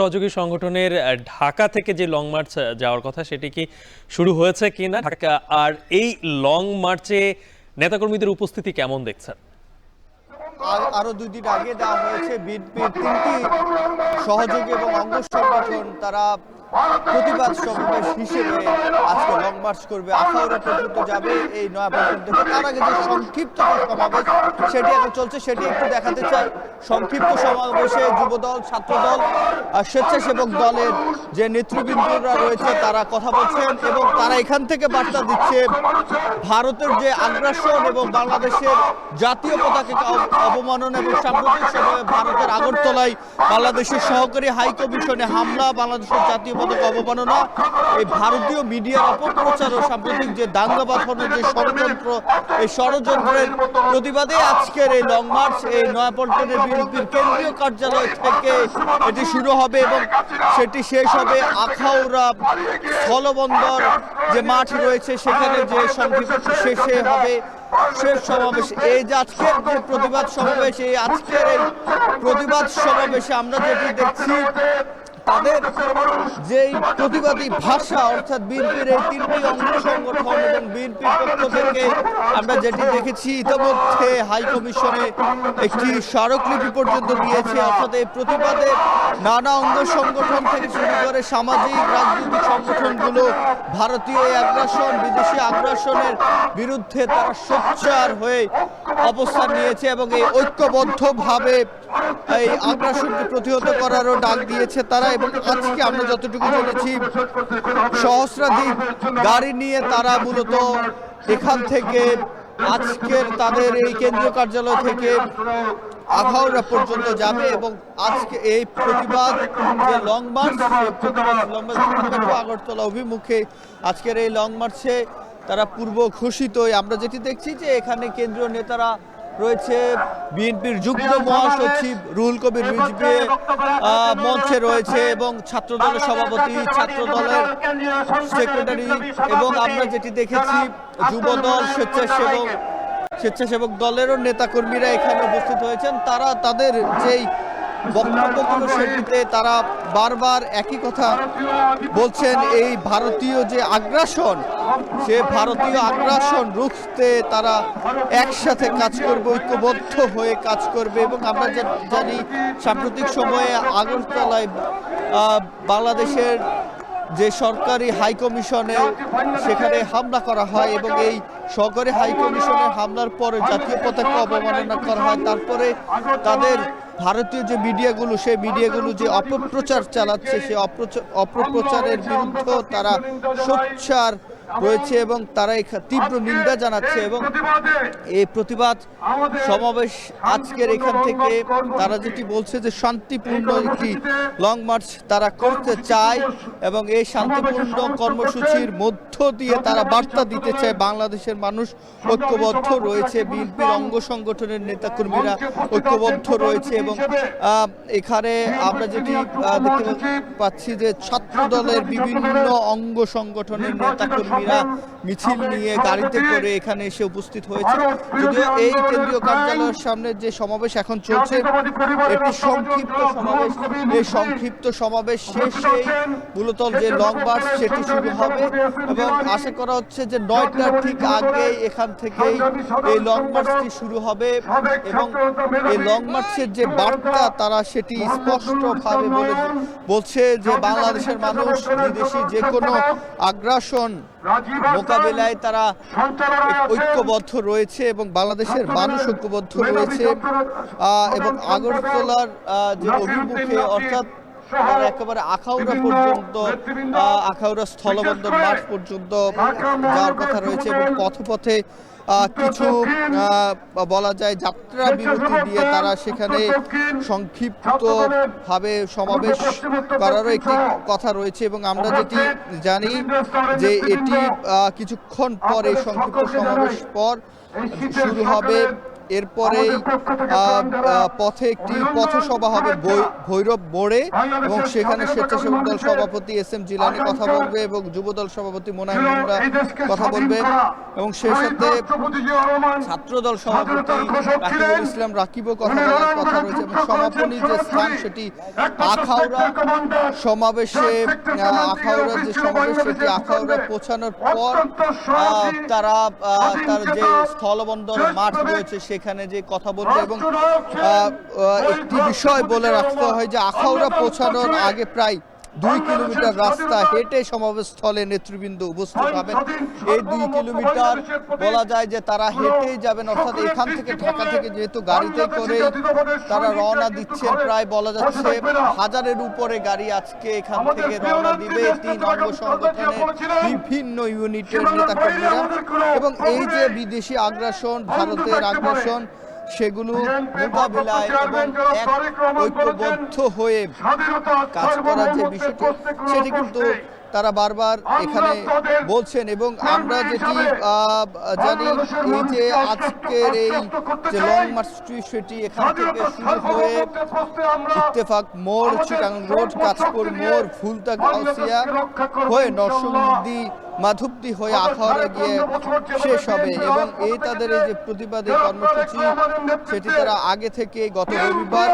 সহযোগী সংগঠনের ঢাকা থেকে যে লং মার্চ যাওয়ার কথা সেটি কি শুরু হয়েছে কিনা, ঢাকা আর এই লং মার্চে নেতাকর্মীদের উপস্থিতি কেমন দেখছেন? আরো 2 দিন আগে দেওয়া হয়েছে বিএনপির 3টি সহযোগী এবং অঙ্গ সংগঠন তারা প্রতিবাদ সমাবেশ হিসেবে আজকে লং মার্চ করবে, আখাউড়া পর্যন্ত যাবে এই নয়াপল্টন থেকে। তার আগে যে সংক্ষিপ্ত সমাবেশ সেটি এখন চলছে, সেটি একটু দেখাতে চাই। সংক্ষিপ্ত সমাবেশে যুবদল, ছাত্রদল, স্বেচ্ছাসেবক দলের যে নেতৃবৃন্দরা রয়েছে তারা কথা বলছেন এবং তারা এখান থেকে বার্তা দিচ্ছে ভারতের যে আগ্রাসন এবং বাংলাদেশের জাতীয় পতাকাকে অবমাননা এবং সাম্প্রতিক সময়ে ভারতের আগরতলায় বাংলাদেশের সহকারী হাই কমিশনে হামলা, বাংলাদেশের জাতীয় পতাকা অবমাননা, এই ভারতীয় মিডিয়ার অপপ্রচার ও সাম্প্রতিক যে দাঙ্গা বাঁধানোর যে ষড়যন্ত্র, এই ষড়যন্ত্রের প্রতিবাদে আজকের এই লং মার্চ এই নয়াপল্টনের বিএনপির কেন্দ্রীয় কার্যালয় থেকে এটি শুরু হবে এবং সেটি শেষ হবে আখাউড়া স্থলবন্দর যে মাঠ রয়েছে সেখানে, যে সংক্ষিপ্ত শেষে হবে শেষ সমাবেশ। এই যে আজকের যে প্রতিবাদ সমাবেশ, এই আজকের এই প্রতিবাদ সমাবেশে আমরা যেটি দেখছি তাদের যেই প্রতিবাদী ভাষা, অর্থাৎ বিএনপির এই 3টি অঙ্গ সংগঠন এবং বিএনপির পক্ষ থেকে আমরা যেটি দেখেছি ইতিমধ্যে হাই কমিশনে একটি স্মারকলিপি পর্যন্ত দিয়েছে। অর্থাৎ এই প্রতিবাদে নানা অঙ্গ সংগঠন থেকে শুরু করে সামাজিক রাজনৈতিক সংগঠনগুলো ভারতীয় এই আগ্রাসন, বিদেশি আগ্রাসনের বিরুদ্ধে তারা সোচ্চার হয়ে অবস্থান নিয়েছে এবং এই ঐক্যবদ্ধভাবে এই আগ্রাসনকে প্রতিহত করারও ডাক দিয়েছে তারা। এবং আজকে আমরা যতটুকু জেনেছি সহস্রাধিক গাড়ি নিয়ে তারা মূলত এখান থেকে আজকের তাদের এই কেন্দ্রীয় কার্যালয় থেকে আখাউড়া পর্যন্ত যাবে এবং আজকে এই প্রতিবাদ যে লং মার্চ, আগরতলা অভিমুখে আজকের এই লং মার্চে তারা পূর্ব ঘোষিত। আমরা যেটি দেখছি যে এখানে কেন্দ্রীয় নেতারা রয়েছে, বিএনপির যুগ্ম মহাসচিব রুহুল কবির রিজভী মঞ্চে রয়েছে এবং ছাত্রদলের সভাপতি, ছাত্রদলের সেক্রেটারি এবং আমরা যেটি দেখেছি যুবদল, স্বেচ্ছাসেবক দলেরও নেতাকর্মীরা এখানে উপস্থিত হয়েছেন। তারা তাদের যেই বক্তব্যগুলো সেটিতে তারা বারবার একই কথা বলছেন, এই ভারতীয় যে আগ্রাসন, সে ভারতীয় আগ্রাসন রুখতে তারা একসাথে কাজ করবে, ঐক্যবদ্ধ হয়ে কাজ করবে। এবং আমরা জানি সাম্প্রতিক সময়ে আগরতলায় বাংলাদেশের যে সরকারি হাই কমিশনে সেখানে হামলা করা হয় এবং এই সরকারি হাই কমিশনের হামলার পরে জাতীয় পতাকা অবমাননা করা হয়। তারপরে তাদের ভারতীয় যে মিডিয়াগুলো, সেই মিডিয়াগুলো যে অপপ্রচার চালাচ্ছে, সেই অপপ্রচারের বিরুদ্ধেও তারা সোচ্চার রয়েছে এবং তারা তীব্র নিন্দা জানাচ্ছে। এবং এই প্রতিবাদ সমাবেশ আজকের এখান থেকে তারা যেটি বলছে যে শান্তিপূর্ণ একটি লং মার্চ তারা করতে চায় এবং এই শান্তিপূর্ণ কর্মসূচির মধ্য দিয়ে তারা বার্তা দিতে চায় বাংলাদেশের মানুষ ঐক্যবদ্ধ রয়েছে, বিএনপির অঙ্গ সংগঠনের নেতাকর্মীরা ঐক্যবদ্ধ রয়েছে। এবং এখানে আমরা যেটি দেখতে পাচ্ছি যে ছাত্রদলের বিভিন্ন অঙ্গ সংগঠনের নেতাকর্মীরা মিছিল নিয়ে গাড়িতে করে এখানে এসে উপস্থিত হয়েছে। যদিও এই কেন্দ্রীয় কার্যালয়ের সামনে যে সমাবেশ এখন চলছে এটি সংক্ষিপ্ত সমাবেশ, এই সংক্ষিপ্ত সমাবেশ শেষেই মূলত যে লং মার্চ সেটি শুরু হবে এবং আশা করা হচ্ছে যে 9টার ঠিক আগে এখান থেকেই এই লং মার্চটি শুরু হবে এবং এই লং মার্চের যে বার্তা তারা সেটি স্পষ্টভাবে বলছে যে বাংলাদেশের মানুষ বিদেশি যে কোনো আগ্রাসন মোকাবিলায় তারা ঐক্যবদ্ধ রয়েছে এবং বাংলাদেশের মানুষ ঐক্যবদ্ধ রয়েছে এবং আগরতলার যে অভিমুখে, অর্থাৎ একেবারে আখাউড়া পর্যন্ত, আখাউড়া স্থলবন্দর মাঠ পর্যন্ত যাওয়ার কথা রয়েছে এবং পথে কিছু বলা যায় যাত্রা বিরতি দিয়ে তারা সেখানে সংক্ষিপ্তভাবে সমাবেশ করারও একটি কথা রয়েছে। এবং আমরা যেটি জানি যে এটি কিছুক্ষণ পরে সংক্ষিপ্ত সমাবেশ পর শুরু হবে এরপরেই পথে একটি পথসভা হবে ভৈরব মোড়ে এবং সেখানে স্বেচ্ছাসেবক দল সভাপতি এস.এম. জিলানী কথা বলবে এবং যুবদল সভাপতি মোনায়েম মোংরা কথা বলবে এবং সেই সাথে ছাত্রদল সভাপতি রাকিবুল ইসলাম রাকিবও কথা বলার কথা রয়েছে এবং সমাপনী যে স্থান সেটি আখাউড়া সমাবেশে আখাউড়া যে সমাবেশ সেটি আখাউড়া পৌঁছানোর পর তারা তার যে স্থলবন্দর মাঠ রয়েছে সেখানে যে কথা বলবে এবং একটি বিষয় বলে রাখতে হয় যে আখাউড়া পৌঁছানোর আগে প্রায় 2 কিলোমিটার রাস্তা হেঁটে সমাবেশ স্থলে নেতৃবৃন্দ উপস্থিত হবেন। এই 2 কিলোমিটার বলা যায় যে তারা হেঁটেই যাবেন, অর্থাৎ এখান থেকে ঢাকা থেকে যেহেতু গাড়িতে করে তারা রওনা দিচ্ছেন, প্রায় বলা যাচ্ছে 1000-এর উপরে গাড়ি আজকে এখান থেকে রওনা দিবে 3 অঙ্গ সংগঠনের বিভিন্ন ইউনিটের নেতাকর্মীরা এবং এই যে বিদেশি আগ্রাসন, ভারতের আগ্রাসন সেগুলো মোকাবিলায় এবং এক ঐক্যবদ্ধ হয়ে কাজ করার যে বিষয়টি সেটি কিন্তু তারা বারবার এখানে বলছেন এবং আমরা যেটি জানি এই যে আজকের এই যে লং মার্চটি সেটি এখান থেকে শুরু হয়ে ইত্তেফাক মোড়, চিটাগাং রোড, কাঁচপুর মোড়, ফুলতা গাউসিয়া হয়ে নরসিংদী মাধবদী হয়ে আখাউড়া গিয়ে শেষ হবে এবং এই তাদের এই যে প্রতিবাদী কর্মসূচি সেটি তারা আগে থেকে গত রবিবার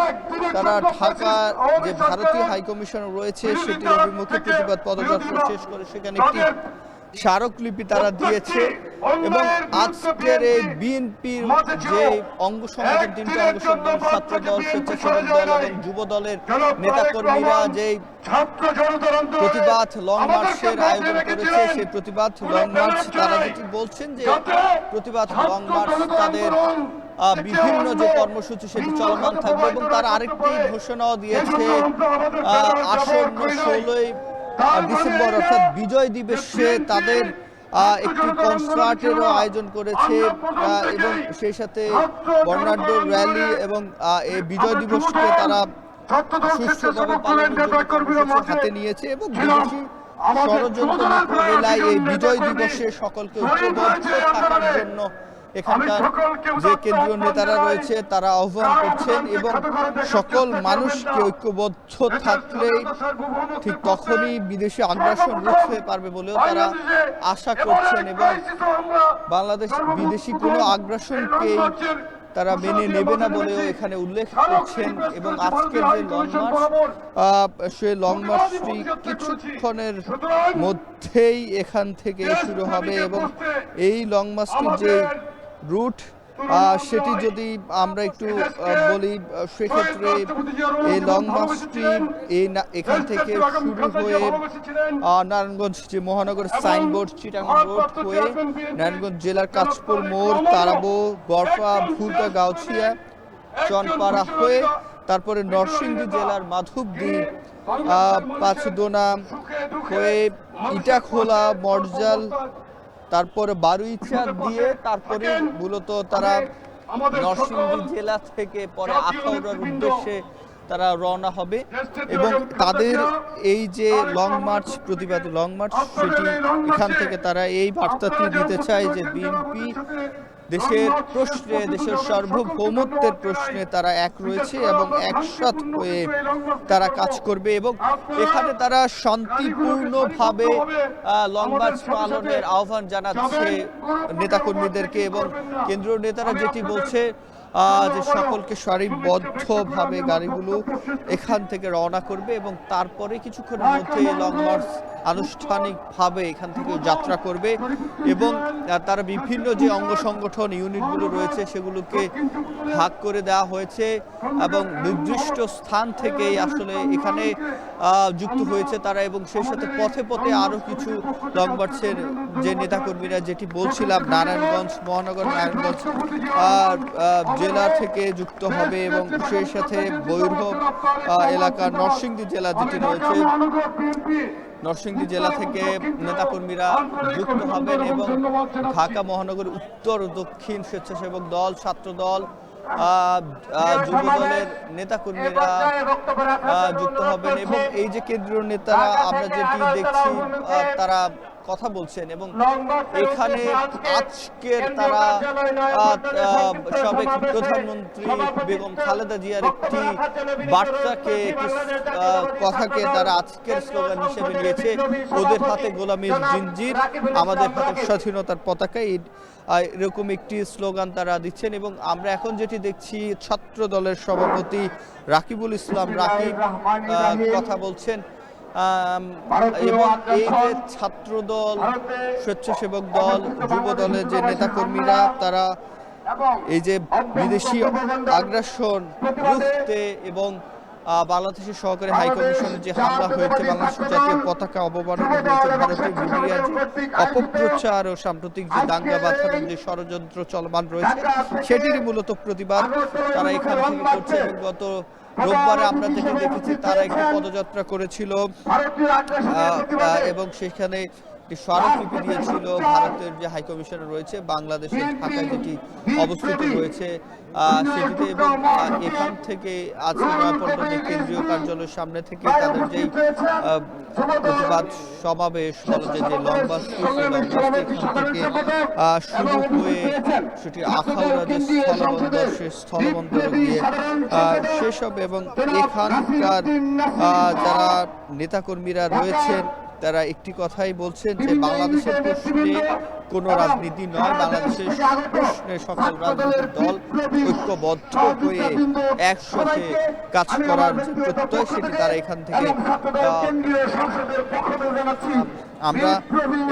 তারা ঢাকার যে ভারতীয় হাইকমিশন রয়েছে সেটির অভিমুখে প্রতিবাদ পদযাত্রা শেষ করে সেখানে একটি স্মারকলিপি তারা দিয়েছে এবং আজকের এই বিএনপির যে অঙ্গ সংগঠন 3টি অঙ্গ সংগঠন ছাত্রদল, স্বেচ্ছাসেবক দল এবং যুব দলের নেতাকর্মীরা যে প্রতিবাদ লং মার্চের আয়োজন করেছে সেই প্রতিবাদ লং মার্চ তারা যেটি বলছেন যে প্রতিবাদ লং মার্চ তাদের বিভিন্ন যে কর্মসূচি সেটি চলমান থাকবে এবং তার আরেকটি ঘোষণাও দিয়েছে আসন্ন 16ই ডিসেম্বর অর্থাৎ বিজয় দিবসে তাদের একটি কনসার্টেরও আয়োজন করেছে এবং সেই সাথে বর্ণাঢ্য র্যালি এবং এই বিজয় দিবসকে তারা সুষ্ঠুভাবে পালনের জন্য কর্মসূচি হাতে নিয়েছে এবং বিদেশি ষড়যন্ত্র মোকাবিলায় এই বিজয় দিবসে সকলকে ঐক্যবদ্ধ থাকার জন্য এখানকার যে কেন্দ্রীয় নেতারা রয়েছে তারা আহ্বান করছেন এবং সকল মানুষকে ঐক্যবদ্ধ থাকলেই ঠিক তখনই বিদেশি আগ্রাসন রুখতে পারবে বলেও তারা আশা করছেন এবং বাংলাদেশ বিদেশি কোনো আগ্রাসনকেই তারা মেনে নেবে না বলেও এখানে উল্লেখ করছেন এবং আজকের যে লং মার্চ সেই লং মার্চটি কিছুক্ষণের মধ্যেই এখান থেকে শুরু হবে এবং এই লং মার্চটির যে রুট সেটি যদি আমরা একটু বলি সেক্ষেত্রে এই লং মার্চটি এখান থেকে শুরু হয়ে নারায়ণগঞ্জ যে মহানগর সাইনবোর্ড চিটাগাং রোড হয়ে নারায়ণগঞ্জ জেলার কাঁচপুর মোড়, তারাবো, গড়পা, ভুলতা গাউছিয়া, চনপাড়া হয়ে তারপরে নরসিংদী জেলার মাধবদী, পাঁচদোনা হয়ে ইটাখোলা, মরজাল, তারপরে বারুইচা দিয়ে তারপরে মূলত তারা নরসিংদী জেলা থেকে পরে আখাউড়ার উদ্দেশ্যে তারা রওনা হবে এবং তাদের এই যে লং মার্চ প্রতিবাদী লং মার্চ সেটি এখান থেকে তারা এই বার্তাটি দিতে চায় যে বিএনপি দেশের প্রশ্নে, দেশের সার্বভৌমত্বের প্রশ্নে তারা এক রয়েছে এবং একসাথ হয়ে তারা কাজ করবে এবং এখানে তারা শান্তিপূর্ণভাবে লং মার্চ পালনের আহ্বান জানাচ্ছে নেতাকর্মীদেরকে এবং কেন্দ্রীয় নেতারা যেটি বলছে যে সকলকে সারিবদ্ধভাবে গাড়িগুলো এখান থেকে রওনা করবে এবং তারপরে কিছুক্ষণের মধ্যে লং মার্চ আনুষ্ঠানিকভাবে এখান থেকে যাত্রা করবে এবং তারা বিভিন্ন যে অঙ্গ সংগঠন ইউনিটগুলো রয়েছে সেগুলোকে ভাগ করে দেওয়া হয়েছে এবং নির্দিষ্ট স্থান থেকেই আসলে এখানে যুক্ত হয়েছে তারা এবং সেই সাথে পথে পথে আরও কিছু লং মার্চের যে নেতাকর্মীরা যেটি বলছিলাম নারায়ণগঞ্জ মহানগর নারায়ণগঞ্জ জেলা থেকে যুক্ত হবে এবং সেই সাথে ভৈরব এলাকার নরসিংদী জেলা যেটি রয়েছে নরসিংদী জেলা থেকে নেতাকর্মীরা যুক্ত হবেন এবং ঢাকা মহানগর উত্তর দক্ষিণ স্বেচ্ছাসেবক দল, ছাত্রদল, যুব দলের নেতাকর্মীরা যুক্ত হবেন এবং এই যে কেন্দ্রীয় নেতারা আমরা যেটি দেখছি তারা কথা বলছেন এবং এখানে আজকের তারা সাবেক প্রধানমন্ত্রী বেগম খালেদা জিয়ার একটি বার্তাকে কথাকে তারা আজকের স্লোগান হিসেবে নিয়েছে, ওদের হাতে গোলামীর জিঞ্জির, আমাদের হাতে স্বাধীনতার পতাকা, এরকম একটি স্লোগান তারা দিচ্ছেন। এবং আমরা এখন যেটি দেখছি ছাত্র দলের সভাপতি রাকিবুল ইসলাম রাকিব কথা বলছেন এবং এই যে ছাত্র দল, স্বেচ্ছাসেবক দল, যুব দলের যে নেতাকর্মীরা তারা এই যে বিদেশি আগ্রাসন রুখতে এবং বাংলাদেশের সহকারী হাইকমিশনের যে হামলা হয়েছে, বাংলাদেশের জাতীয় পতাকা অবমাননা হয়েছে, ভারতীয় মিডিয়ার যে অপপ্রচার ও সাম্প্রতিক যে দাঙ্গা বাঁধানোর যে ষড়যন্ত্র চলমান রয়েছে সেটিরই মূলত প্রতিবাদ তারা এখান থেকে করছে। এবং গত রোববারে আমরা যেটি দেখেছি তারা একটি পদযাত্রা করেছিল এবং সেখানে একটি স্মারকলিপি দিয়েছিল ভারতের যে হাইকমিশনে রয়েছে বাংলাদেশের ঢাকায় যেটি অবস্থিত রয়েছে সেটিতে। এবং এখান থেকে আজকে নয়াপল্টনে কেন্দ্রীয় কার্যালয়ের সামনে থেকে তাদের যেই প্রতিবাদ সমাবেশ বলা যায় যে লং মার্চ এখান থেকে শুরু হয়ে সেটি আখাউড়া যে স্থলবন্দর সে স্থলবন্দর গিয়ে শেষ হবে। এবং এখানকার যারা নেতাকর্মীরা রয়েছেন তারা একটি কথাই বলছেন যে বাংলাদেশের প্রশ্নে কোনো রাজনীতি নয়, বাংলাদেশের প্রশ্নে সকল রাজনৈতিক দল ঐক্যবদ্ধ হয়ে একসাথে কাজ করার যে প্রত্যয় সেটি তারা এখান থেকে আমরা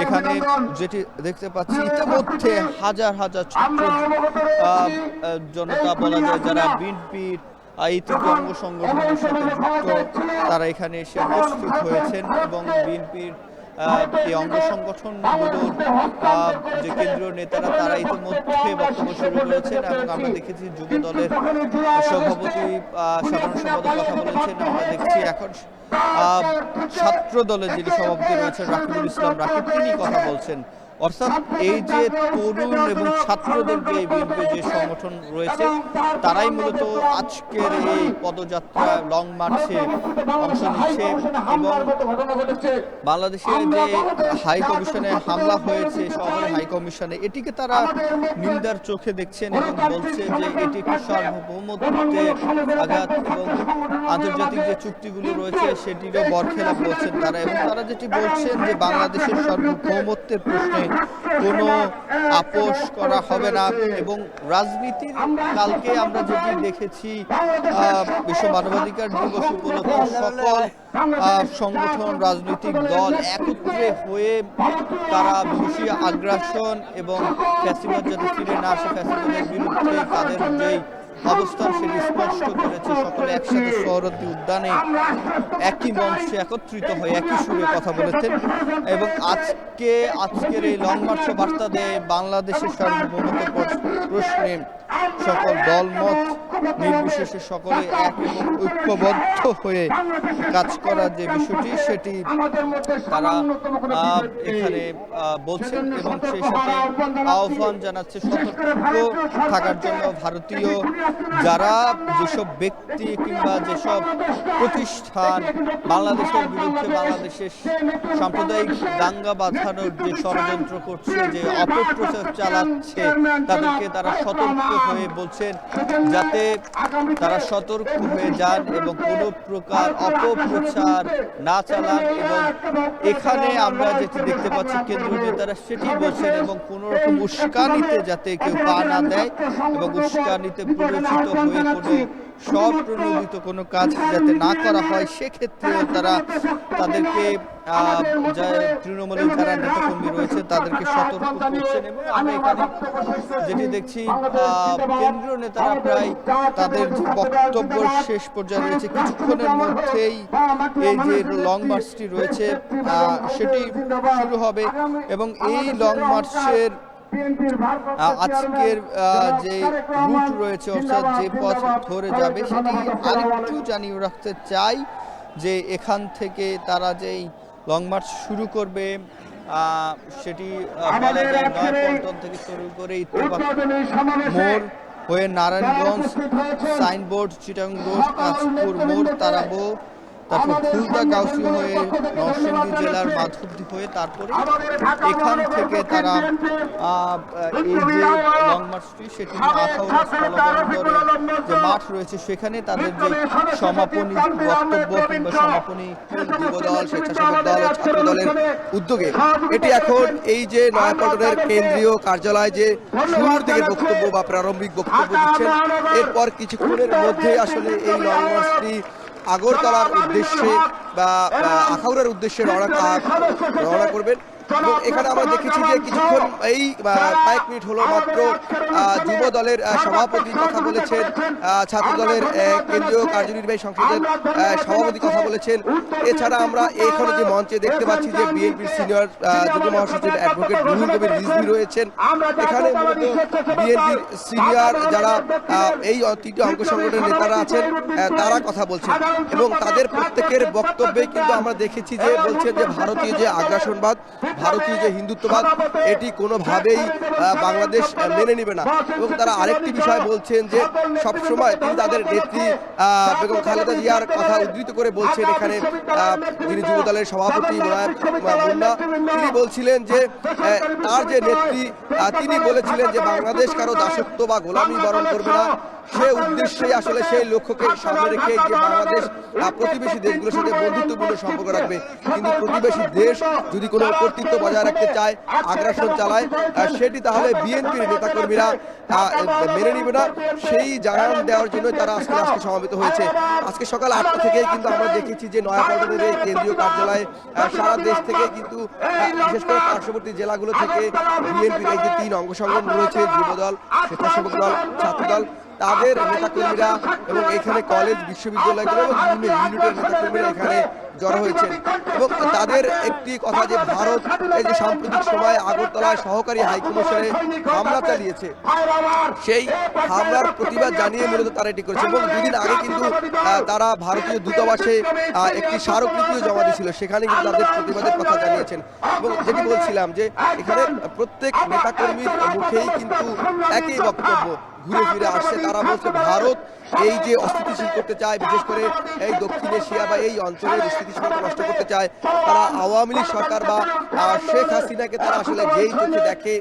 এখানে যেটি দেখতে পাচ্ছি ইতিমধ্যে হাজার হাজার ছাত্র জনতা বলা যায় যারা বিএনপির এই তিনটি অঙ্গ সংগঠনের সাথে যুক্ত তারা এখানে এসে উপস্থিত হয়েছেন এবং বিএনপির এই অঙ্গ সংগঠনগুলোর যে কেন্দ্রীয় নেতারা তারা ইতিমধ্যে বক্তব্য শুরু করেছেন। এবং আমরা দেখেছি যুব দলের সভাপতি সাধারণ সম্পাদক কথা বলেছেন, আমরা দেখছি এখন ছাত্র দলের যিনি সভাপতি রয়েছেন রাকিবুল ইসলাম রাকিব তিনি কথা বলছেন। অর্থাৎ এই যে তরুণ এবং ছাত্রদের যে বিএনপি যে সংগঠন রয়েছে তারাই মূলত আজকের এই পদযাত্রা লং মার্চে অংশ নিচ্ছে। এবং বাংলাদেশের যে হাই কমিশনে হামলা হয়েছে শহরের হাই কমিশনে এটিকে তারা নিন্দার চোখে দেখছেন এবং বলছে যে এটি একটি সার্বভৌমত্বে আঘাত এবং আন্তর্জাতিক যে চুক্তিগুলো রয়েছে সেটিরও বরখেলাপ বলছেন তারা। এবং তারা যেটি বলছেন যে বাংলাদেশের সার্বভৌমত্বের প্রশ্নে কোনো আপোষ করা হবে না। এবং রাজনীতির কালকে আমরা যেটি দেখেছি বিশ্ব মানবাধিকার দিবস উপলক্ষে সকল সংগঠন রাজনৈতিক দল একত্রে হয়ে তারা বিদেশি আগ্রাসন এবং ফ্যাসিবাদ যাতে ফিরে না আসে ফ্যাসিবাদের বিরুদ্ধে তাদের যেই অবস্থান সেটি স্পষ্ট করেছে। সকলে একসাথে সোহরাওয়ার্দী উদ্যানে একই মঞ্চে একত্রিত হয়ে একই সুরে কথা বলেছেন। এবং আজকের এই লং মার্চে বার্তা দেয় বাংলাদেশের সার্বভৌমত্ব প্রশ্নে সকল দলমত নির্বিশেষে সকলে এক এবং ঐক্যবদ্ধ হয়ে কাজ করার যে বিষয়টি সেটি তারা এখানে বলছেন। এবং সেই সাথে আহ্বান জানাচ্ছে সতর্ক থাকার জন্য ভারতীয় যারা যেসব ব্যক্তি কিংবা যেসব প্রতিষ্ঠান বাংলাদেশের বিরুদ্ধে বাংলাদেশের সাম্প্রদায়িক দাঙ্গা বাঁধানোর যে ষড়যন্ত্র করছে যে অপপ্রচার চালাচ্ছে তাদেরকে তারা সতর্ক হয়ে বলছেন যাতে তারা সতর্ক হয়ে যান এবং কোনো প্রকার অপপ্রচার না চালান। এবং এখানে আমরা যেটি দেখতে পাচ্ছি কেন্দ্রীয় নেতারা সেটি বলছেন এবং কোনো রকম উস্কানিতে যাতে কেউ পা না দেয় এবং উস্কানিতে প্ররোচিত হয়ে কোনো স্বপ্রণোদিত কোনো কাজ যাতে না করা হয় সেক্ষেত্রেও তারা তাদেরকে তৃণমূলের যারা নেতাকর্মী রয়েছে তাদেরকে সতর্ক করছেন। এবং আমরা এখানে যেটি দেখছি কেন্দ্রীয় নেতারা প্রায় তাদের যে বক্তব্য শেষ পর্যায়ে রয়েছে কিছুক্ষণের মধ্যেই এই যে লং মার্চটি রয়েছে সেটি শুরু হবে। এবং এই লং মার্চের আজকের যে রুট রয়েছে অর্থাৎ যে পথ ধরে যাবে সেটি আরেকটু জানিয়ে রাখতে চাই যে এখান থেকে তারা যেই লং মার্চ শুরু করবে সেটি বলা যায় নয়াপল্টন থেকে শুরু করে ইত্তেফাক মোড় হয়ে নারায়ণগঞ্জ সাইনবোর্ড চিটাগং রোড কাঁচপুর মোড় তারাবো তারপর খুলনা গাউসী হয়ে নরসিংদী জেলার মাধবদী হয়ে তারপরে এখান থেকে তারা এই যে লং মার্চটি সেটি আখাউড়া স্থলবন্দরে যে মাঠ রয়েছে সেখানে তাদের যে সমাপনী বক্তব্য কিংবা সমাপনী যুবদল, স্বেচ্ছাসেবক দল ও ছাত্র দলের উদ্যোগে এটি এখন এই যে নয়াপল্টনের কেন্দ্রীয় কার্যালয় যে শুরুর দিকে বক্তব্য বা প্রারম্ভিক বক্তব্য দিচ্ছেন, এরপর কিছুক্ষণের মধ্যে আসলে এই লং মার্চটি আগরতলার উদ্দেশ্যে বা আখাউড়ার উদ্দেশ্যে রওনা করবেন। এবং এখানে আমরা দেখেছি যে কিছুক্ষণ এই কয়েক মিনিট হলো মাত্র যুব দলের সভাপতি কথা বলেছেন, ছাত্র দলের কেন্দ্রীয় কার্যনির্বাহী সংসদের সভাপতি কথা বলেছেন। এছাড়া আমরা এখানে যে মঞ্চে দেখতে পাচ্ছি যে বিএনপির সিনিয়র যুগ্ম মহাসচিব অ্যাডভোকেট রুহুল কবির রিজভী রয়েছেন। এখানে মূলত বিএনপির সিনিয়র যারা এই তিনটি অঙ্গ সংগঠনের নেতারা আছেন তারা কথা বলছেন এবং তাদের প্রত্যেকের বক্তব্যে কিন্তু আমরা দেখেছি যে বলছেন যে ভারতীয় যে আগ্রাসনবাদ, ভারতীয় যে হিন্দুত্ববাদ এটি কোনোভাবেই বাংলাদেশ মেনে নেবে না। এবং তারা আরেকটি বিষয় বলছেন যে সবসময় তিনি তাদের নেত্রী বেগম খালেদা জিয়ার কথা উদ্ধৃত করে বলছেন, এখানে যিনি যুব দলের সভাপতি মুন্না তিনি বলছিলেন যে তার যে নেত্রী তিনি বলেছিলেন যে বাংলাদেশ কারো দাসত্ব বা গোলামি বরণ করবে না। সে উদ্দেশ্যেই আসলে সেই লক্ষ্যকে সামনে রেখে যে বাংলাদেশ প্রতিবেশী দেশগুলোর সাথে বন্ধুত্বপূর্ণ সম্পর্ক রাখবে, কিন্তু প্রতিবেশী দেশ যদি কোনো কর্তৃত্ব বজায় রাখতে চায়, আগ্রাসন চালায়, সেটি তাহলে বিএনপির নেতাকর্মীরা মেনে নিবে না। সেই জানান দেওয়ার জন্য তারা আজকে সমবেত হয়েছে। আজকে সকাল 8টা থেকেই কিন্তু আমরা দেখেছি যে নয়াপল্টনের এই কেন্দ্রীয় কার্যালয়ে সারা দেশ থেকে কিন্তু বিশেষ করে পার্শ্ববর্তী জেলাগুলো থেকে বিএনপির এই যে 3 অঙ্গ সংগঠন রয়েছে, যুবদল, স্বেচ্ছাসেবক দল, ছাত্রদল, তাদের নেতাকর্মীরা এবং এখানে কলেজ, বিশ্ববিদ্যালয়গুলো এবং বিভিন্ন ইউনিটের নেতাকর্মীরা এখানে জড়ো হয়েছেন। এবং তাদের একটি কথা যে ভারত এই যে সাম্প্রতিক সময়ে আগরতলায় সহকারী হাইকমিশনে হামলা চালিয়েছে, সেই হামলার প্রতিবাদ জানিয়ে মূলত তারা এটি করেছে। এবং দুদিন আগে কিন্তু তারা ভারতীয় দূতাবাসে একটি স্মারকলিপিও জমা দিয়েছিল, সেখানে কিন্তু তাদের প্রতিবাদের কথা জানিয়েছেন। এবং যেটি বলছিলাম যে এখানে প্রত্যেক নেতাকর্মীর মুখেই কিন্তু একই বক্তব্য ঘুরে ফিরে আসছে। তারা বলছে ভারত এই যে অস্থিতিশীল করতে চায়, বিশেষ করে এই দক্ষিণ এশিয়া বা এই অঞ্চলের স্থিতিশীলতা নষ্ট করতে চায়, তারা আওয়ামী লীগ সরকার বা শেখ হাসিনাকে তারা আসলে যেই চোখে দেখে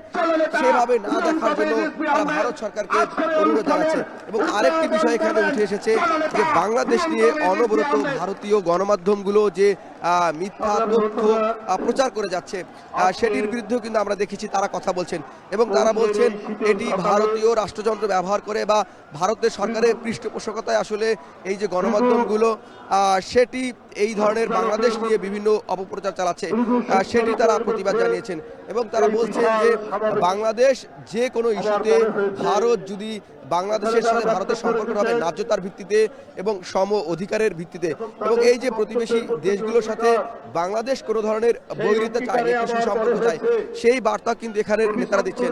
সেভাবে না দেখার জন্য তারা ভারত সরকারকে অনুরোধ জানাচ্ছে। এবং আরেকটি বিষয় এখানে উঠে এসেছে যে বাংলাদেশ নিয়ে অনবরত ভারতীয় গণমাধ্যমগুলো যে মিথ্যা তথ্য প্রচার করে যাচ্ছে, সেটির বিরুদ্ধেও কিন্তু আমরা দেখেছি তারা কথা বলছেন। এবং তারা বলছেন এটি ভারতীয় রাষ্ট্রযন্ত্র ব্যবহার করে বা ভারতের সরকারের পৃষ্ঠপোষকতায় আসলে এই যে গণমাধ্যমগুলো সেটি এই ধরনের বাংলাদেশ নিয়ে বিভিন্ন অপপ্রচার চালাচ্ছে, সেটি তারা প্রতিবাদ জানিয়েছেন। এবং তারা বলছেন যে বাংলাদেশ যে কোনো ইস্যুতে ভারত যদি বাংলাদেশের সাথে ভারতের সম্পর্ক হবে ন্যায্যতার ভিত্তিতে এবং সম অধিকারের ভিত্তিতে, এবং এই যে প্রতিবেশী দেশগুলোর সাথে বাংলাদেশ কোনো ধরনের বৈরিতা চায় না, সুসম্পর্ক চায়, সেই বার্তা কিন্তু এখানে নেতারা দিচ্ছেন।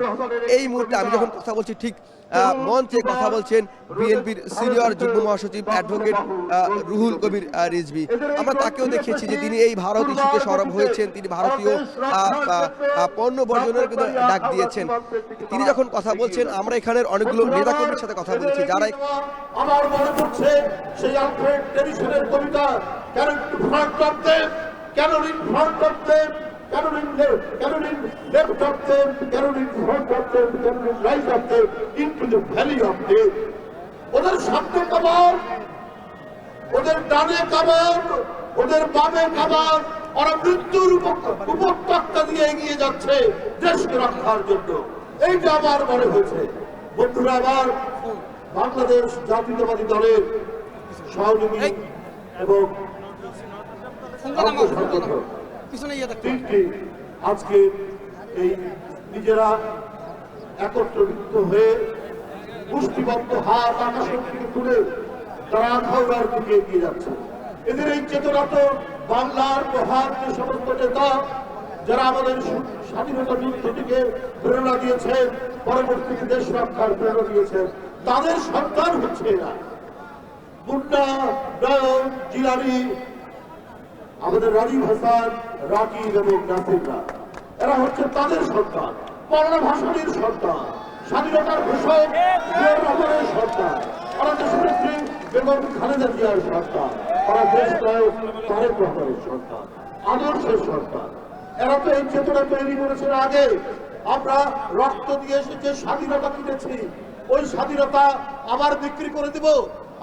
এই মুহূর্তে আমি যখন কথা বলছি ঠিক মঞ্চে কথা বলছেন বিএনপির সিনিয়র যুগ্ম মহাসচিব অ্যাডভোকেট রুহুল কবির রিজভী। আমরা তাকেও দেখেছি যে তিনি এই ভারত ইস্যুতে সরব হয়েছেন, তিনি ভারতীয় পণ্য বর্জনের ডাক দিয়েছেন। তিনি যখন কথা বলছেন আমরা এখানের অনেকগুলো নেতাকর্মীর সাথে কথা বলেছি যারা আমার মনে পড়ছে সেই আলফ্রেড টেনিসনের কবিতা Caroline front of them, Caroline left of them, Caroline front of them, Caroline right of them, into the valley of death. ওদের সামনে কাবার, ওদের ডানে কাবার, ওদের বামে কাবার, ওরা মৃত্যুর উপত্যকা দিয়ে এগিয়ে যাচ্ছে দেশকে রক্ষার জন্য। এইটা আমার মনে হয়েছে। বন্ধুরা, আবার বাংলাদেশ জাতীয়তাবাদী দলের সহযোগী এবং আজকে এই নিজেরা একত্রিত হয়ে গোষ্ঠীবদ্ধ হাত আকাশের দিকে তুলে তারা আখাউড়ার দিকে এগিয়ে যাচ্ছে। এদের এই চেতনা তো বাংলার মহান যে সমস্ত নেতা যারা আমাদের স্বাধীনতা যুদ্ধ থেকে প্রেরণা দিয়েছেন, পরবর্তীতে দেশ রক্ষার প্রেরণা দিয়েছেন, তাদের সন্তান হচ্ছে এরা। মুন্না, নয়ন, জিলানি, আমাদের রাজীব হাসান, রাকিব এবং নাসিররা, এরা হচ্ছে তাদের সন্তান, মওলানা ভাসানীর সন্তান, স্বাধীনতার ঘোষক জিয়াউর রহমানের সন্তান, ওরা দেশনেত্রী বেগম খালেদা জিয়ার সরকার, তারা দেশ নায়ক তারেক রহমানের সরকার, আদর্শের সরকার। এরা তো এই চেতনা তৈরি করেছেন আগে। আমরা রক্ত দিয়ে এসে যে স্বাধীনতা কিনেছি, ওই স্বাধীনতা আবার বিক্রি করে দিব।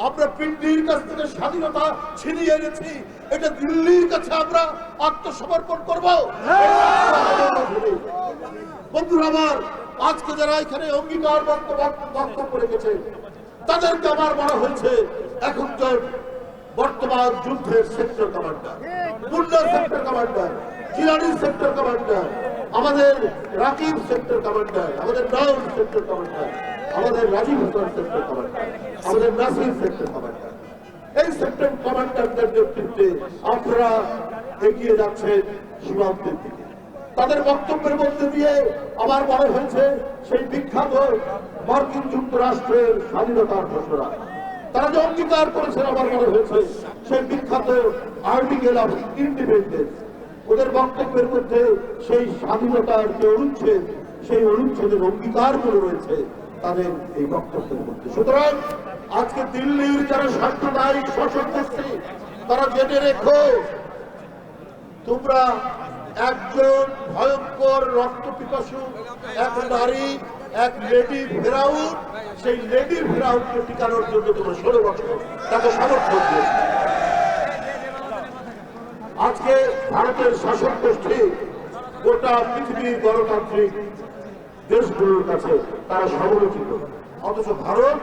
আমরা পিন্ডির কাছ থেকে স্বাধীনতা ছিনিয়ে এনেছি, এটা দিল্লির কাছে আমরা আত্মসমর্পণ করব। বন্ধুরা আমার, আজকে যারা এখানে অঙ্গীকার বক্তব্য রেখেছে তাদেরকে আমার মনে হয়েছে এখনকার বর্তমান যুদ্ধের sector commander, Munda sector commander, Jilani sector commander, আমাদের রাকিব সেক্টর কমান্ডার, আমাদের নাউন সেক্টর কমান্ডার, আমাদের রাজীব হাসান সেক্টর কমান্ডার, আমাদের নাসির সেক্টর কমান্ডার। এই সেক্টর কমান্ডারদের নেতৃত্বে আপনারা এগিয়ে যাচ্ছেন সীমান্তের দিকে। তাদের বক্তব্যের মধ্যে দিয়ে আমার মনে হয়েছে সেই বিখ্যাত মার্কিন যুক্তরাষ্ট্রের স্বাধীনতার ঘোষণা তারা যে অঙ্গীকার করেছেন, আমার মনে হয়েছে সেই বিখ্যাত আর্টিকেল অফ ইন্ডিপেন্ডেন্স, ওদের বক্তব্যের মধ্যে সেই স্বাধীনতার যে অনুচ্ছেদ, সেই অনুচ্ছেদের অঙ্গীকারগুলো রয়েছে তাদের এই বক্তব্যের মধ্যে। সুতরাং আজকে দিল্লির যারা সাম্প্রদায়িক শাসক গোষ্ঠী, তারা জেনে রেখো, তোমরা একজন ভয়ঙ্কর রক্ত পিপাসু এক নারী, এক লেডি ফেরাউন, সেই লেডি ফেরাউনকে টিকানোর জন্য তোমরা 16 বছর তাকে সমর্থন দিয়েছে। আজকে ভারতের শাসক গোষ্ঠী গোটা পৃথিবীর গণতান্ত্রিক দেশগুলোর কাছে তারা সমালোচিত, অথচ ভারত